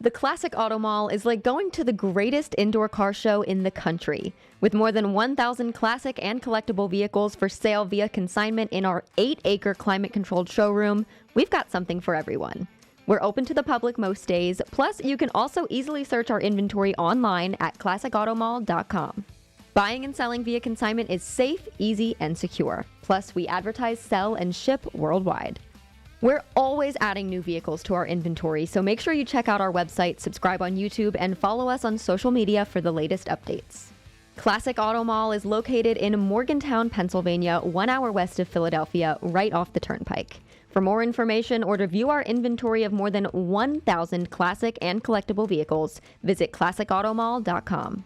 The Classic Auto Mall is like going to the greatest indoor car show in the country. With more than 1,000 classic and collectible vehicles for sale via consignment in our 8-acre climate-controlled showroom, we've got something for everyone. We're open to the public most days, plus you can also easily search our inventory online at classicautomall.com. Buying and selling via consignment is safe, easy, and secure. Plus, we advertise, sell, and ship worldwide. We're always adding new vehicles to our inventory, so make sure you check out our website, subscribe on YouTube, and follow us on social media for the latest updates. Classic Auto Mall is located in Morgantown, Pennsylvania, 1 hour west of Philadelphia, right off the turnpike. For more information or to view our inventory of more than 1,000 classic and collectible vehicles, visit classicautomall.com.